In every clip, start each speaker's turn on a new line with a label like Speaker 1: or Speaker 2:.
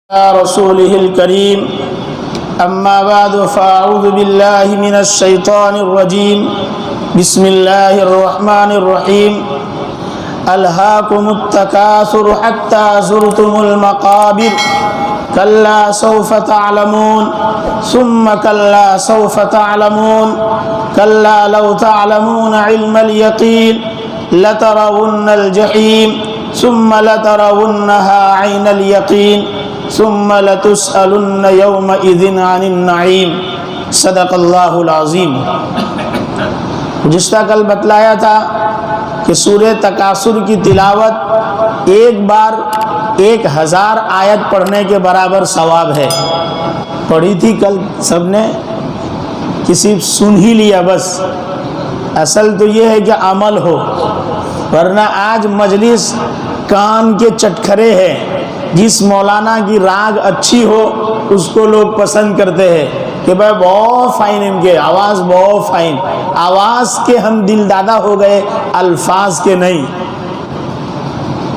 Speaker 1: رسوله الكريم أما بعد فأعوذ بالله من الشيطان الرجيم بسم الله الرحمن الرحيم ألهاكم التكاثر حتى زرتم المقابر كلا سوف تعلمون ثم كلا سوف تعلمون كلا لو تعلمون علم اليقين لترون الجحيم ثم لترونها عين اليقين ثم لتسألن يومئذ عن النعيم صدق اللہ العظیم۔ گزشتہ کل بتلایا تھا کہ سورہ تکاثر کی تلاوت ایک بار 1000 آیت پڑھنے کے برابر ثواب ہے۔ پڑھی تھی کل سب نے، کسی سن ہی لیا بس، اصل تو یہ ہے کہ عمل ہو، ورنہ آج مجلس کان کے چٹکھرے ہے۔ جس مولانا کی راگ اچھی ہو اس کو لوگ پسند کرتے ہیں کہ بھائی بہت فائن، ان کے آواز بہت فائن، آواز کے ہم دل دادا ہو گئے، الفاظ کے نہیں۔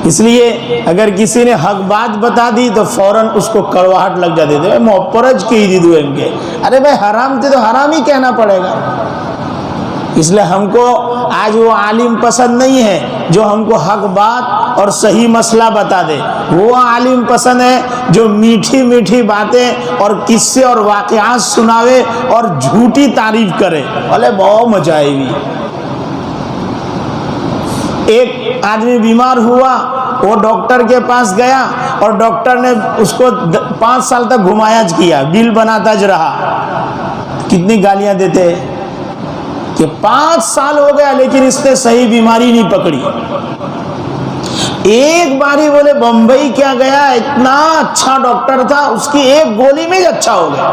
Speaker 1: اس لیے اگر کسی نے حق بات بتا دی تو فوراً اس کو کڑواہٹ لگ جاتی تھے، محپرج کی دی دو ان کے، ارے بھائی حرام تھے تو حرام ہی کہنا پڑے گا۔ اس لیے ہم کو آج وہ عالم پسند نہیں ہے جو ہم کو حق بات اور صحیح مسئلہ بتا دے، وہ عالم پسند ہے جو میٹھی میٹھی باتیں اور قصے اور واقعات سناوے اور جھوٹی تعریف کرے۔ بھلے بہت مزہ آئے گی۔ ایک آدمی بیمار ہوا، وہ ڈاکٹر کے پاس گیا اور ڈاکٹر نے اس کو 5 سال تک گھمایا کیا، بل بناتا رہا۔ کتنی گالیاں دیتے کہ 5 سال ہو گیا لیکن اس نے صحیح بیماری نہیں پکڑی۔ ایک باری بولے بمبئی کیا گیا، اتنا اچھا ڈاکٹر تھا، اس کی ایک گولی میں اچھا ہو گیا۔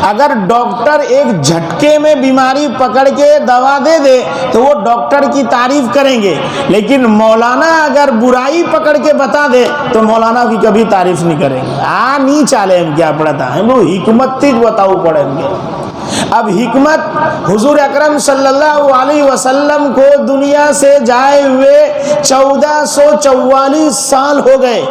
Speaker 1: اگر ڈاکٹر ایک جھٹکے میں بیماری پکڑ کے دوا دے دے تو وہ ڈاکٹر کی تعریف کریں گے، لیکن مولانا اگر برائی پکڑ کے بتا دے تو مولانا کی کبھی تعریف نہیں کریں گے۔ نہیں چالے ہم کیا پڑھتا ہے، وہ حکمت تھی بتاؤ پڑے گے۔ اب حکمت، حضور اکرم صلی اللہ علیہ وسلم کو دنیا سے جائے ہوئے 1444 سال ہو گئے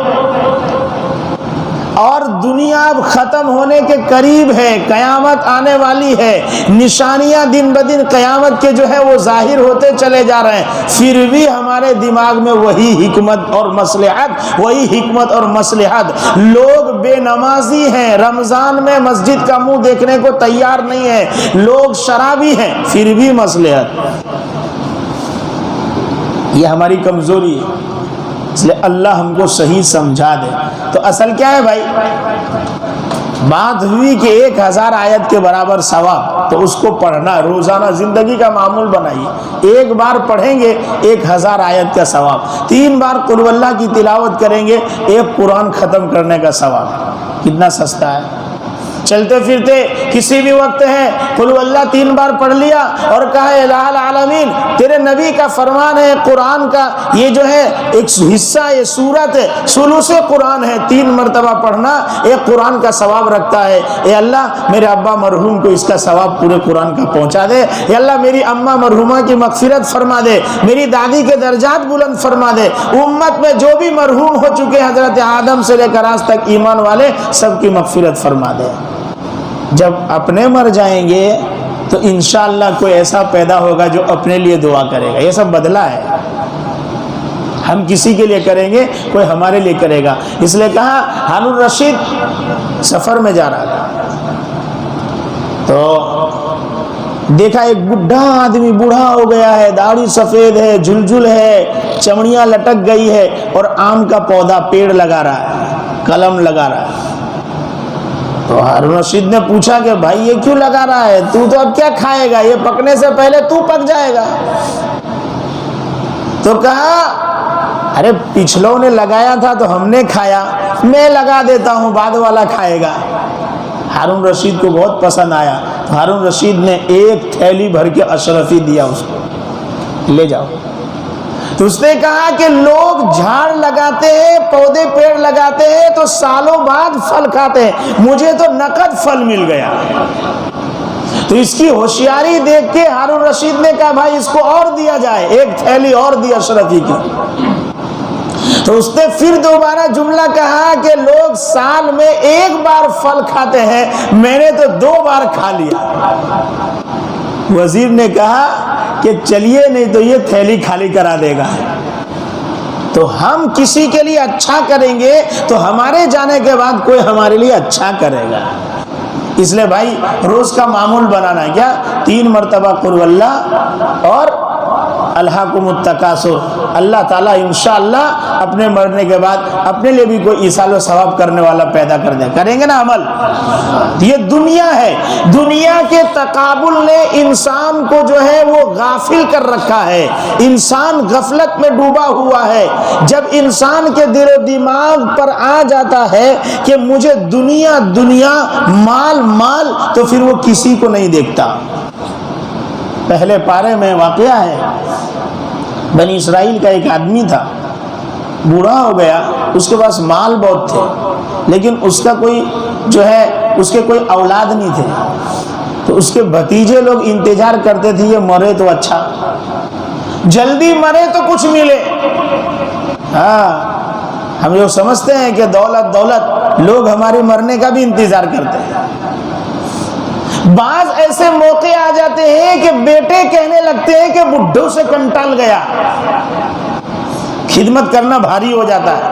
Speaker 1: اور دنیا اب ختم ہونے کے قریب ہے، قیامت آنے والی ہے، نشانیاں دن بدن قیامت کے جو ہے وہ ظاہر ہوتے چلے جا رہے ہیں، پھر بھی ہمارے دماغ میں وہی حکمت اور مصلحت، وہی حکمت اور مصلحت۔ لوگ بے نمازی ہیں، رمضان میں مسجد کا منہ دیکھنے کو تیار نہیں ہے، لوگ شرابی ہیں، پھر بھی مصلحت۔ یہ ہماری کمزوری ہے، اس لیے اللہ ہم کو صحیح سمجھا دے۔ تو اصل کیا ہے بھائی، بات ہوئی کہ 1000 آیت کے برابر ثواب، تو اس کو پڑھنا روزانہ زندگی کا معمول بنائیے۔ ایک بار پڑھیں گے 1000 آیت کا ثواب، 3 بار قل اللہ کی تلاوت کریں گے، ایک قرآن ختم کرنے کا ثواب۔ کتنا سستا ہے۔ چلتے پھرتے کسی بھی وقت ہے قل اللہ 3 بار پڑھ لیا اور کہا الہ العالمین، تیرے نبی کا فرمان ہے، قرآن کا یہ جو ہے ایک حصہ، یہ سورت ہے، ثلث قرآن ہے، 3 مرتبہ پڑھنا ایک قرآن کا ثواب رکھتا ہے۔ اے اللہ میرے ابا مرحوم کو اس کا ثواب پورے قرآن کا پہنچا دے، اے اللہ میری اماں مرحومہ کی مغفرت فرما دے، میری دادی کے درجات بلند فرما دے، امت میں جو بھی مرحوم ہو چکے حضرت آدم سے لے کر آج تک ایمان والے سب کی مغفرت فرما دے۔ جب اپنے مر جائیں گے تو انشاءاللہ کوئی ایسا پیدا ہوگا جو اپنے لیے دعا کرے گا۔ یہ سب بدلہ ہے، ہم کسی کے لیے کریں گے، کوئی ہمارے لیے کرے گا۔ اس لیے کہا ہارون الرشید سفر میں جا رہا تھا تو دیکھا ایک بوڑھا آدمی، بوڑھا ہو گیا ہے، داڑھی سفید ہے، جھلجھل ہے، چمڑیاں لٹک گئی ہے اور آم کا پودا پیڑ لگا رہا ہے، قلم لگا رہا ہے۔ تو ہارون رشید نے پوچھا کہ بھائی یہ کیوں لگا رہا ہے، تو اب کیا کھائے گا، یہ پکنے سے پہلے تو پک جائے گا۔ تو کہا ارے پچھلوں نے لگایا تھا تو ہم نے کھایا، میں لگا دیتا ہوں بعد والا کھائے گا۔ ہارون رشید کو بہت پسند آیا، ہارون رشید نے 1 تھیلی بھر کے اشرفی دیا اس کو، لے جاؤ۔ تو اس نے کہا کہ لوگ جھاڑ لگاتے ہیں، پودے پیڑ لگاتے ہیں تو سالوں بعد پھل کھاتے ہیں، مجھے تو نقد پھل مل گیا۔ تو اس کی ہوشیاری دیکھ کے ہارون رشید نے کہا بھائی اس کو اور دیا جائے، 1 تھیلی اور دی اشرفی کی۔ تو اس نے پھر دوبارہ جملہ کہا کہ لوگ سال میں ایک بار پھل کھاتے ہیں، میں نے تو 2 بار کھا لیا۔ وزیر نے کہا کہ چلیے نہیں تو یہ تھیلی خالی کرا دے گا۔ تو ہم کسی کے لیے اچھا کریں گے تو ہمارے جانے کے بعد کوئی ہمارے لیے اچھا کرے گا۔ اس لیے بھائی روز کا معمول بنانا ہے کیا، 3 مرتبہ قل اللہ اور الہاکم التکاثر۔ اللہ تعالیٰ انشاءاللہ اپنے مرنے کے بعد اپنے لیے بھی کوئی ایصال و ثواب کرنے والا پیدا کر دے، کریں گے نا عمل۔ یہ دنیا ہے، دنیا کے تقابل نے انسان کو جو ہے وہ غافل کر رکھا ہے، انسان غفلت میں ڈوبا ہوا ہے۔ جب انسان کے دل و دماغ پر آ جاتا ہے کہ مجھے دنیا دنیا، مال مال، تو پھر وہ کسی کو نہیں دیکھتا۔ پہلے پارے میں واقعہ ہے، بنی اسرائیل کا ایک آدمی تھا، بوڑھا ہو گیا، اس کے پاس مال بہت تھے، لیکن اس کا کوئی جو ہے اس کے کوئی اولاد نہیں تھے۔ تو اس کے بھتیجے لوگ انتظار کرتے تھے یہ مرے تو اچھا، جلدی مرے تو کچھ ملے۔ ہاں، ہم لوگ سمجھتے ہیں کہ دولت دولت، لوگ ہمارے مرنے کا بھی انتظار کرتے ہیں۔ بعض ایسے موقع آ جاتے ہیں کہ بیٹے کہنے لگتے ہیں کہ بڈھوں سے کنٹال گیا، خدمت کرنا بھاری ہو جاتا ہے۔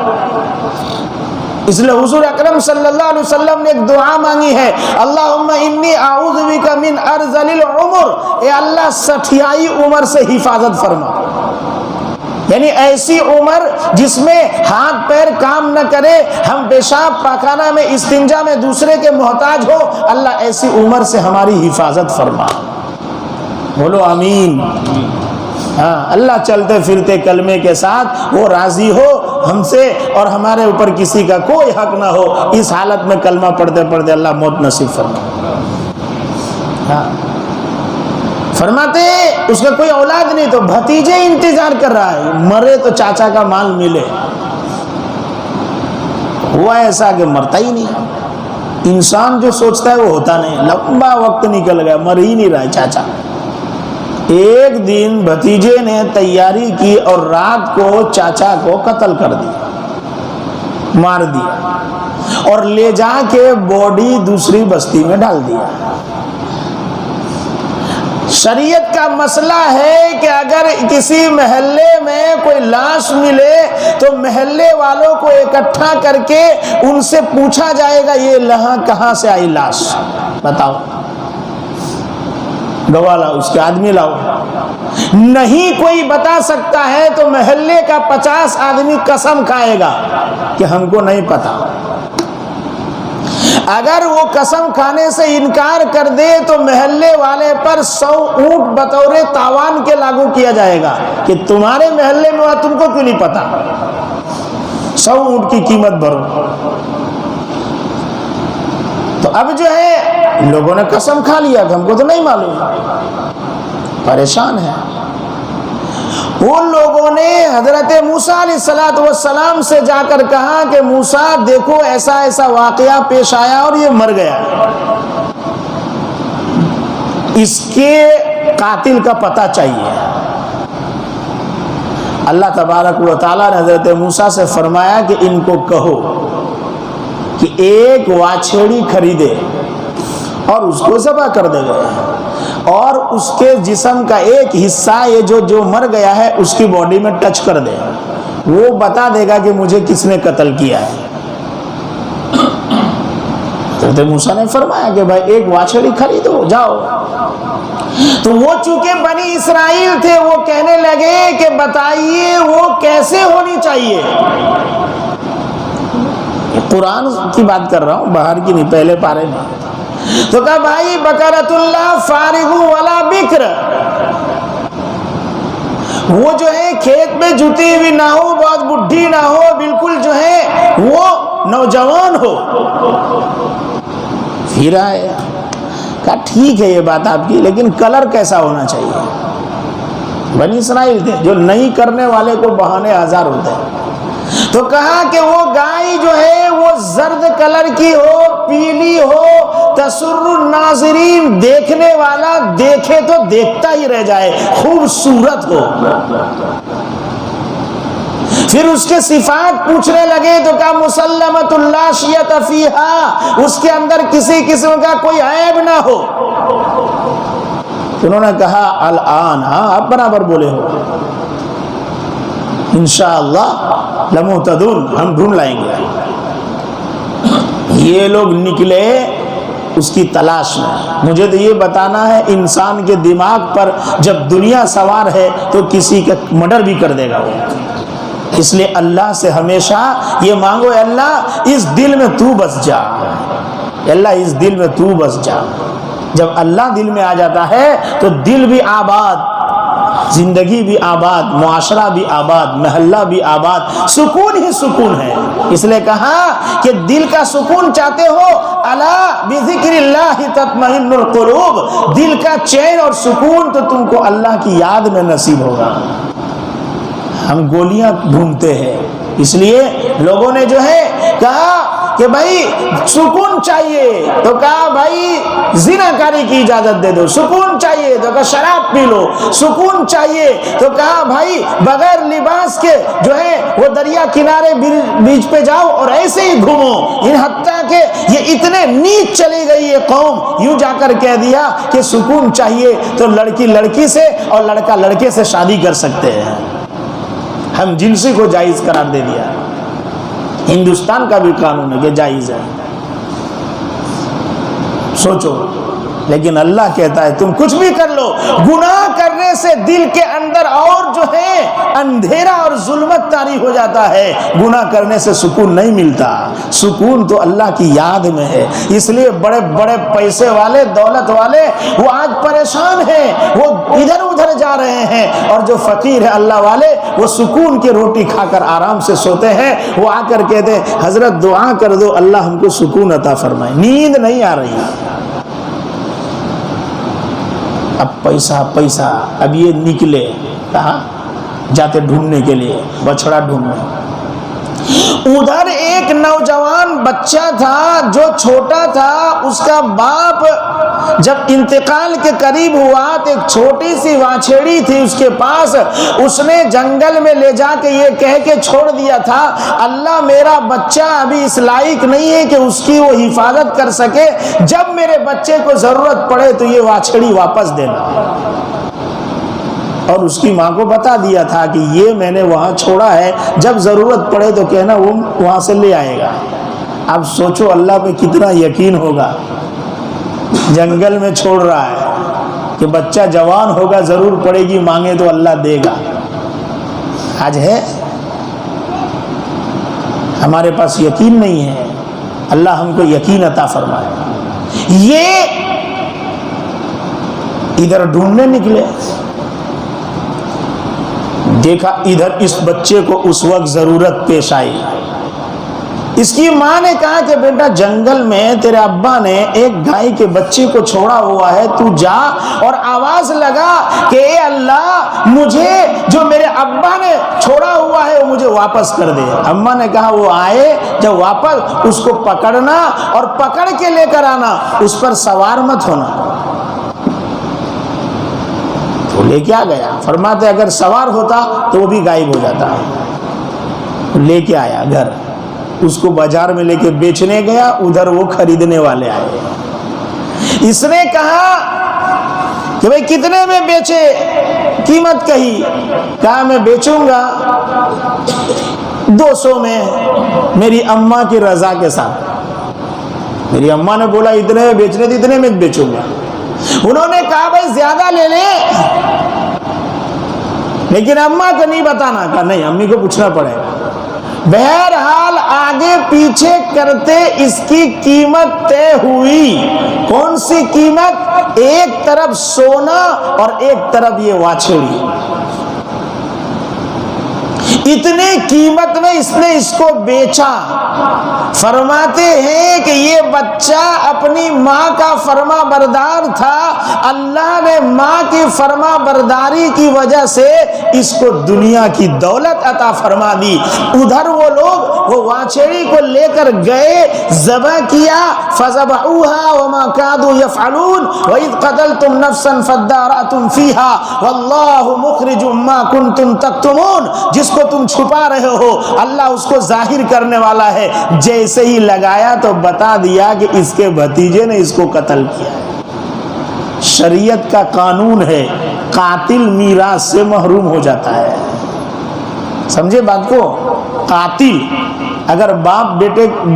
Speaker 1: اس لیے حضور اکرم صلی اللہ علیہ وسلم نے ایک دعا مانگی ہے، اللہم انی اعوذ بک من ارذل العمر، اے اللہ سٹھیائی عمر سے حفاظت فرما، یعنی ایسی عمر جس میں ہاتھ پیر کام نہ کرے، ہم پیشاب پاخانہ میں استنجا میں دوسرے کے محتاج ہو، اللہ ایسی عمر سے ہماری حفاظت فرما۔ بولو آمین۔ ہاں، اللہ چلتے پھرتے کلمے کے ساتھ وہ راضی ہو ہم سے، اور ہمارے اوپر کسی کا کوئی حق نہ ہو، اس حالت میں کلمہ پڑھتے پڑھتے اللہ موت نصیب فرما۔ ہاں، فرماتے ہیں اس کا کوئی اولاد نہیں تو بھتیجے انتظار کر رہا ہے، مرے تو چاچا کا مال ملے۔ ہوا ایسا کہ مرتا ہی نہیں، انسان جو سوچتا ہے وہ ہوتا نہیں، لمبا وقت نکل گیا، مر ہی نہیں رہا ہے چاچا۔ ایک دن بھتیجے نے تیاری کی اور رات کو چاچا کو قتل کر دیا، مار دیا، اور لے جا کے باڈی دوسری بستی میں ڈال دیا۔ شریعت کا مسئلہ ہے کہ اگر کسی محلے میں کوئی لاش ملے تو محلے والوں کو اکٹھا کر کے ان سے پوچھا جائے گا یہ کہاں سے آئی لاش، بتاؤ، گواہ لاؤ، اس کے آدمی لاؤ۔ نہیں کوئی بتا سکتا ہے تو محلے کا 50 آدمی قسم کھائے گا کہ ہم کو نہیں پتا۔ اگر وہ قسم کھانے سے انکار کر دے تو محلے والے پر 100 اونٹ بطور تاوان کے لاگو کیا جائے گا کہ تمہارے محلے میں ہوا، تم کو کیوں نہیں پتا، 100 اونٹ کی قیمت بھرو۔ تو اب جو ہے لوگوں نے قسم کھا لیا کہ ہم کو تو نہیں معلوم، پریشان ہے۔ ان لوگوں نے حضرت موسیٰ علیہ السلام سے جا کر کہا کہ موسیٰ دیکھو ایسا ایسا واقعہ پیش آیا اور یہ مر گیا، اس کے قاتل کا پتہ چاہیے۔ اللہ تبارک و تعالیٰ نے حضرت موسیٰ سے فرمایا کہ ان کو کہو کہ ایک واچھڑی خریدے اور اس کو ذبح کر دے گئے، اور اس کے جسم کا ایک حصہ یہ جو مر گیا ہے اس کی باڈی میں ٹچ کر دے، وہ بتا دے گا کہ مجھے کس نے قتل کیا ہے۔ حضرت موسیٰ نے فرمایا کہ بھائی ایک واچھڑی خریدو، جاؤ۔ تو وہ چونکہ بنی اسرائیل تھے، وہ کہنے لگے کہ بتائیے وہ کیسے ہونی چاہیے۔ قرآن کی بات کر رہا ہوں، باہر کی نہیں، پہلے پارے میں۔ تو کہا بھائی بکرۃ اللہ فارغ ولا بکر، وہ جو ہے کھیت میں جتی ہوئی نہ ہو، بہت بڈھی نہ ہو، بالکل جو ہے وہ نوجوان ہو۔ پھر آئے، کہا ٹھیک ہے یہ بات آپ کی، لیکن کلر کیسا ہونا چاہیے؟ بنی اسرائیل تھے، جو نہیں کرنے والے کو بہانے ہزار ہوتے ہیں۔ تو کہا کہ وہ گائے جو ہے وہ زرد کلر کی ہو، پیلی ہو، تسر الناظرین، دیکھنے والا دیکھے تو دیکھتا ہی رہ جائے، خوبصورت ہو۔ پھر اس کے صفات پوچھنے لگے تو کہا مسلمۃ لا شیۃ فیہا، اس کے اندر کسی قسم کا کوئی عیب نہ ہو۔ انہوں نے کہا الآن، ہاں آپ برابر بولے ہو، انشاءاللہ لمہتدون، ہم ڈھونڈ لائیں گے۔ یہ لوگ نکلے اس کی تلاش میں۔ مجھے تو یہ بتانا ہے انسان کے دماغ پر جب دنیا سوار ہے تو کسی کا مرڈر بھی کر دے گا وہ۔ اس لیے اللہ سے ہمیشہ یہ مانگو، اے اللہ اس دل میں تو بس جا، اے اللہ اس دل میں تو بس جا۔ جب اللہ دل میں آ جاتا ہے تو دل بھی آباد، زندگی بھی آباد، معاشرہ بھی آباد، محلہ بھی آباد، سکون ہی سکون ہے۔ اس لیے کہا کہ دل کا سکون چاہتے ہو، الا بذکر اللہ تطمئن القلوب، دل کا چین اور سکون تو تم کو اللہ کی یاد میں نصیب ہوگا۔ ہم گولیاں ڈھونڈتے ہیں، اس لیے لوگوں نے جو ہے کہا کہ بھائی سکون چاہیے تو کہا بھائی زنا کاری کی اجازت دے دو، سکون چاہیے تو کہا شراب پی لو، سکون چاہیے تو کہا بھائی بغیر لباس کے جو ہے وہ دریا کنارے بیچ پہ جاؤ اور ایسے ہی گھومو۔ ان حتیٰ کہ یہ اتنے نیچ چلی گئی یہ قوم، یوں جا کر کہہ دیا کہ سکون چاہیے تو لڑکی لڑکی سے اور لڑکا لڑکے سے شادی کر سکتے ہیں۔ ہم جنسی کو جائز قرار دے دیا، ہندوستان کا بھی قانون ہے کہ جائز ہے، سوچو۔ لیکن اللہ کہتا ہے تم کچھ بھی کر لو، گناہ کرنے سے دل کے اندر اور جو ہے اندھیرا اور ظلمت طاری ہو جاتا ہے، گناہ کرنے سے سکون نہیں ملتا۔ سکون تو اللہ کی یاد میں ہے۔ اس لیے بڑے بڑے پیسے والے، دولت والے وہ آج پریشان ہیں، وہ ادھر ادھر جا رہے ہیں، اور جو فقیر ہے اللہ والے وہ سکون کی روٹی کھا کر آرام سے سوتے ہیں۔ وہ آ کر کہتے ہیں حضرت دعا کر دو اللہ ہم کو سکون عطا فرمائے، نیند نہیں آ رہی۔ اب پیسہ پیسہ، اب یہ نکلے کہاں جاتے ڈھونڈنے کے لیے، بچڑا ڈھونڈنے۔ ادھر ایک نوجوان بچہ تھا جو چھوٹا تھا، اس کا باپ جب انتقال کے قریب ہوا تو ایک چھوٹی سی واچھڑی تھی اس کے پاس، اس نے جنگل میں لے جا کے یہ کہہ کے چھوڑ دیا تھا اللہ میرا بچہ ابھی اس لائق نہیں ہے کہ اس کی وہ حفاظت کر سکے، جب میرے بچے کو ضرورت پڑے تو یہ واچھڑی واپس دینا۔ اور اس کی ماں کو بتا دیا تھا کہ یہ میں نے وہاں چھوڑا ہے، جب ضرورت پڑے تو کہنا وہ وہاں سے لے آئے گا۔ اب سوچو اللہ پہ کتنا یقین ہوگا، جنگل میں چھوڑ رہا ہے کہ بچہ جوان ہوگا ضرور پڑے گی، مانگے تو اللہ دے گا۔ آج ہے ہمارے پاس یقین نہیں ہے، اللہ ہم کو یقین عطا فرمائے۔ یہ ادھر ڈھونڈنے نکلے، دیکھا ادھر اس بچے کو اس وقت ضرورت پیش آئی۔ اس کی ماں نے کہا کہ بیٹا جنگل میں تیرے ابا نے ایک گائے کے بچے کو چھوڑا ہوا ہے، تو جا اور آواز لگا کہ اے اللہ مجھے جو میرے ابا نے چھوڑا ہوا ہے وہ مجھے واپس کر دے۔ اما نے کہا وہ آئے جب واپس اس کو پکڑنا اور پکڑ کے لے کر آنا، اس پر سوار مت ہونا۔ تو لے کے آ گیا، فرماتے اگر سوار ہوتا تو وہ بھی غائب ہو جاتا۔ لے کے آیا گھر، اس کو بازار میں لے کے بیچنے گیا، ادھر وہ خریدنے والے آئے۔ اس نے کہا کہ بھئی کتنے میں بیچے، قیمت کہی، کہا میں بیچوں گا 200 میں میری اماں کی رضا کے ساتھ۔ میری اماں نے بولا اتنے میں بیچنے تھے، اتنے میں بیچوں گا۔ انہوں نے کہا بھائی زیادہ لے لیں، لیکن اماں کو نہیں بتانا، کہا نہیں امی کو پوچھنا پڑے گا۔ بہرحال آگے پیچھے کرتے اس کی قیمت طے ہوئی۔ کون سی قیمت؟ ایک طرف سونا اور ایک طرف یہ واچھڑی۔ اتنے قیمت میں اس نے اس کو بیچا۔ فرماتے ہیں کہ یہ بچہ اپنی ماں کا فرما بردار تھا، اللہ نے ماں کی فرما برداری کی وجہ سے اس کو دنیا کی دولت عطا فرما دی۔ ادھر وہ لوگ وہ وانچھڑی کو لے کر گئے، ذبح کیا، فذبحوها وما كادوا يفعلون وَإِذْ قَتَلْتُمْ نَفْسًا فَادَّارَأْتُمْ فِيهَا وَاللَّهُ مُخْرِجٌ مَا كُنْتُمْ تَكْتُمُونَ۔ جس کو تم چھپا رہے ہو اللہ اس کو ظاہر کرنے والا ہے۔ جیسے ہی لگایا تو بتا دیا کہ اس کے بھتیجے نے اس کو قتل کیا۔ شریعت کا قانون ہے، قاتل میراث سے محروم ہو جاتا ہے۔ سمجھے بات کو؟ قاتل اگر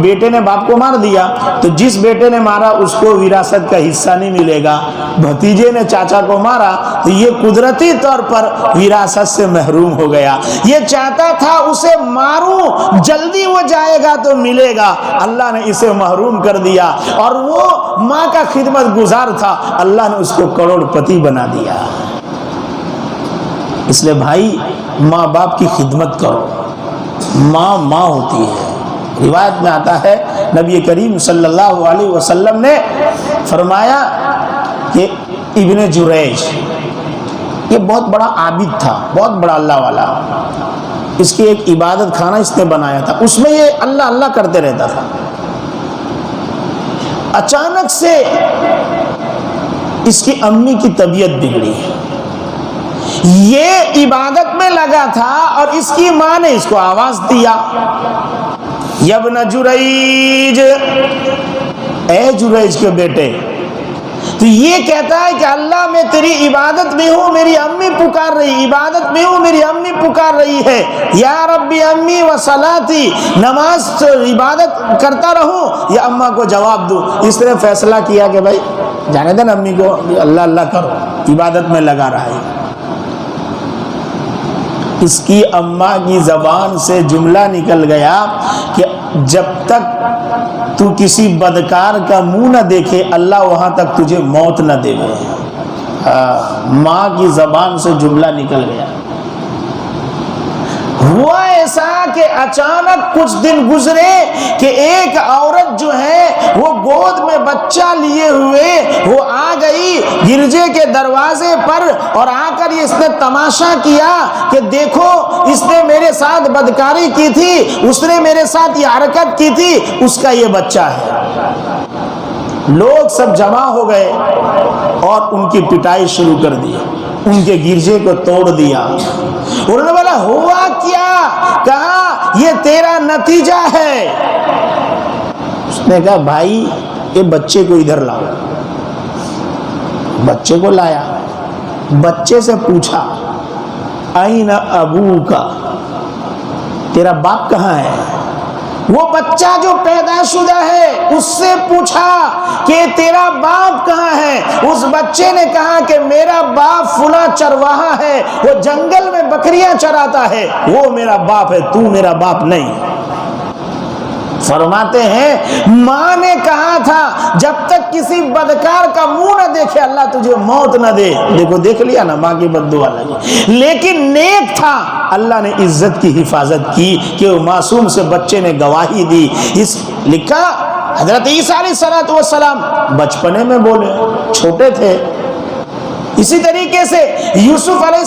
Speaker 1: بیٹے نے باپ کو مار دیا تو جس بیٹے نے مارا اس کو وراثت کا حصہ نہیں ملے گا۔ بھتیجے نے چاچا کو مارا تو یہ قدرتی طور پر وراثت سے محروم ہو گیا۔ یہ چاہتا تھا اسے ماروں، جلدی وہ جائے گا تو ملے گا، اللہ نے اسے محروم کر دیا۔ اور وہ ماں کا خدمت گزار تھا، اللہ نے اس کو کروڑ پتی بنا دیا۔ اس لیے بھائی ماں باپ کی خدمت کرو، ماں ہوتی ہے۔ روایت میں آتا ہے نبی کریم صلی اللہ علیہ وسلم نے فرمایا کہ ابن جریج یہ بہت بڑا عابد تھا، بہت بڑا اللہ والا، اس کی ایک عبادت خانہ اس نے بنایا تھا، اس میں یہ اللہ اللہ کرتے رہتا تھا۔ اچانک سے اس کی امی کی طبیعت بگڑی، یہ عبادت میں لگا تھا اور اس کی ماں نے اس کو آواز دیا، یا ابن جریج، اے جریج کے بیٹے۔ تو یہ کہتا ہے کہ اللہ میں تیری عبادت میں ہوں، میری امی پکار رہی، عبادت میں ہوں، میری امی پکار رہی ہے، یا ربی امی و صلاتی، نماز عبادت کرتا رہوں یا اماں کو جواب دوں۔ اس نے فیصلہ کیا کہ بھائی جانے دیں امی کو، اللہ اللہ کرو، عبادت میں لگا رہا ہے۔ اس کی اماں کی زبان سے جملہ نکل گیا کہ جب تک تو کسی بدکار کا منہ نہ دیکھے اللہ وہاں تک تجھے موت نہ دے۔ ماں کی زبان سے جملہ نکل گیا۔ ہوا ایسا کہ اچانک کچھ دن گزرے کہ ایک عورت جو ہے وہ گود میں بچہ لیے ہوئے وہ آ گئی گرجے کے دروازے پر، اور آ کر اس نے تماشا کیا کہ دیکھو اس نے میرے ساتھ بدکاری کی تھی، اس نے میرے ساتھ یہ حرکت کی تھی، اس کا یہ بچہ ہے۔ لوگ سب جمع ہو گئے اور ان کی پٹائی شروع کر دی، ان کے گرجے کو توڑ دیا۔ انہوں نے بولا ہوا کیا؟ کہا یہ تیرا نتیجہ ہے۔ اس نے کہا بھائی یہ بچے کو ادھر لاؤ۔ بچے کو لایا، بچے سے پوچھا این ابو کا، تیرا باپ کہاں ہے؟ وہ بچہ جو پیدا شدہ ہے اس سے پوچھا کہ تیرا باپ کہاں ہے؟ اس بچے نے کہا کہ میرا باپ فلاں چرواہا ہے، وہ جنگل میں بکریاں چراتا ہے، وہ میرا باپ ہے، تو میرا باپ نہیں۔ فرماتے ہیں ماں نے کہا تھا جب تک کسی بدکار کا منہ نہ دیکھے اللہ تجھے موت نہ دے۔ دیکھو دیکھ لیا نا، ماں کی بد دعا لگی، لیکن نیک تھا، اللہ نے عزت کی حفاظت کی کہ وہ معصوم سے بچے نے گواہی دی۔ اس لکھا حضرت عیسیٰ علیہ السلام بچپنے میں بولے، چھوٹے تھے۔ اسی طریقے سے یوسف علیہ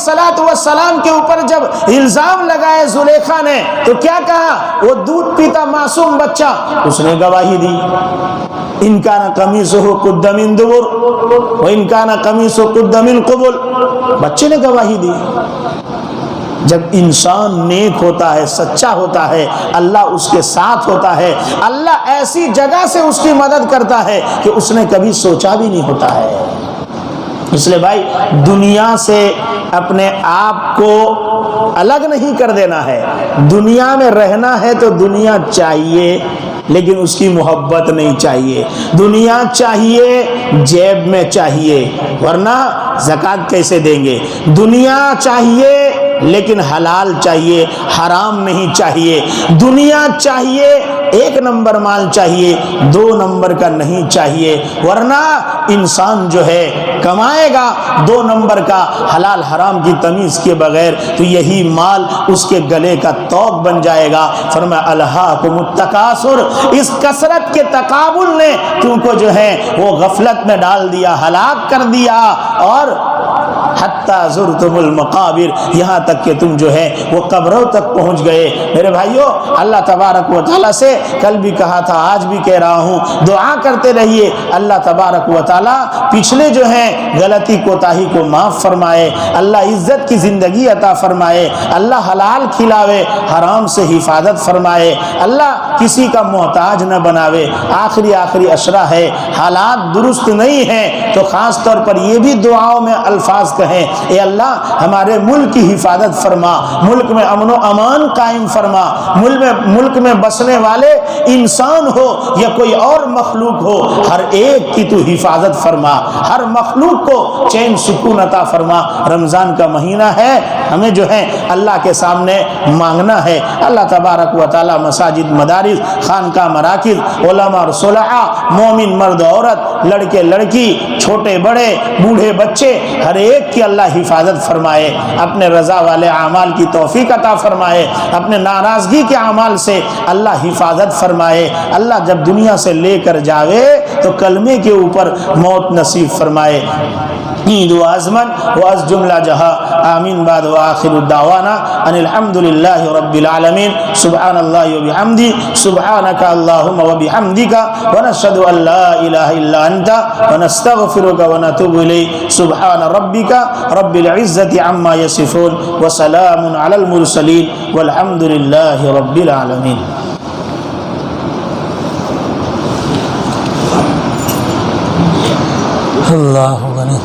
Speaker 1: السلام کے اوپر جب الزام لگائے زلیخا نے تو کیا کہا؟ وہ دودھ پیتا معصوم بچہ، اس نے گواہی دی، ان کان قمیصہ قد من دبر و ان کان قمیصہ قد من قبل، بچے نے گواہی دی۔ جب انسان نیک ہوتا ہے، سچا ہوتا ہے، اللہ اس کے ساتھ ہوتا ہے، اللہ ایسی جگہ سے اس کی مدد کرتا ہے کہ اس نے کبھی سوچا بھی نہیں ہوتا ہے۔ اس لیے بھائی دنیا سے اپنے آپ کو الگ نہیں کر دینا ہے۔ دنیا میں رہنا ہے تو دنیا چاہیے لیکن اس کی محبت نہیں چاہیے۔ دنیا چاہیے جیب میں چاہیے، ورنہ زکوٰۃ کیسے دیں گے؟ دنیا چاہیے لیکن حلال چاہیے، حرام نہیں چاہیے۔ دنیا چاہیے، ایک نمبر مال چاہیے، دو نمبر کا نہیں چاہیے، ورنہ انسان جو ہے کمائے گا دو نمبر کا حلال حرام کی تمیز کے بغیر تو یہی مال اس کے گلے کا توق بن جائے گا۔ فرمایا الہاکم التکاثر، اس کثرت کے تقابل نے تم کو جو ہے وہ غفلت میں ڈال دیا، ہلاک کر دیا، اور حتی زرتم المقابر، یہاں تک کہ تم جو ہے وہ قبروں تک پہنچ گئے۔ میرے بھائیوں، اللہ تبارک و تعالیٰ سے کل بھی کہا تھا، آج بھی کہہ رہا ہوں، دعا کرتے رہیے اللہ تبارک و تعالیٰ پچھلے جو ہیں غلطی کوتاہی کو معاف فرمائے، اللہ عزت کی زندگی عطا فرمائے، اللہ حلال کھلاوے، حرام سے حفاظت فرمائے، اللہ کسی کا محتاج نہ بناوے۔ آخری اشرا ہے، حالات درست نہیں ہیں تو خاص طور پر یہ بھی دعاؤں میں الفاظ کہیں، اے اللہ ہمارے ملک کی حفاظت فرما، ملک میں امن و امان قائم فرما، ملک میں بسنے والے انسان ہو یا کوئی اور مخلوق ہو، ہر ایک کی تو حفاظت فرما، ہر مخلوق کو چین سکون عطا فرما۔ رمضان کا مہینہ ہے، ہمیں جو ہے اللہ کے سامنے مانگنا ہے۔ اللہ تبارک و تعالی مساجد، مدارس، خانقاہ، مراکز، علماء اور صلحاء، مومن مرد عورت، لڑکے لڑکی، چھوٹے بڑے، بوڑھے بچے، ہر ایک کی اللہ حفاظت فرمائے، اپنے رضا والے اعمال کی توفیق عطا فرمائے، اپنے ناراضگی کے اعمال سے اللہ حفاظت فرمائے۔ اللہ جب دنیا سے لے کر جاوے تو کلمے کے اوپر موت نصیب فرمائے۔ عید و ازمن و از جملہ جہاں آمین بعد و آخر الدعوانا ان الحمدللہ رب العالمین۔ سبحان اللہ و بحمدی، سبحانک اللہم و بحمدک، ونشہد ان لا الہ الا انت، ونستغفرک ونتوب الیک۔ سبحان ربک رب العزت عما یصفون، وسلام علی المرسلین، والحمدللہ رب العالمین۔ اللہ غنی۔